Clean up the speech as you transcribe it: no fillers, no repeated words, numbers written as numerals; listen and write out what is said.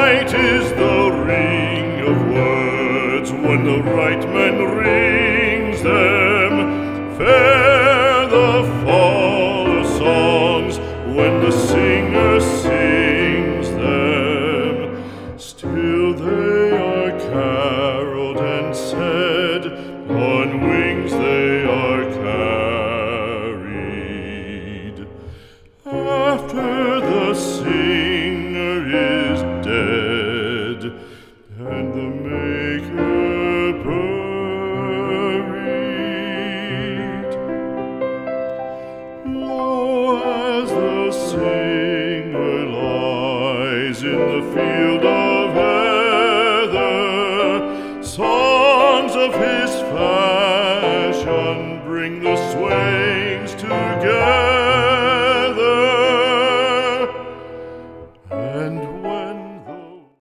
Light is the ring of words when the right man rings them. Fair the fall of songs when the singer sings them. Still they are caroled and said, on wings they are carried. After the singer is dead and the maker buried, lo, as the singer lies in the field of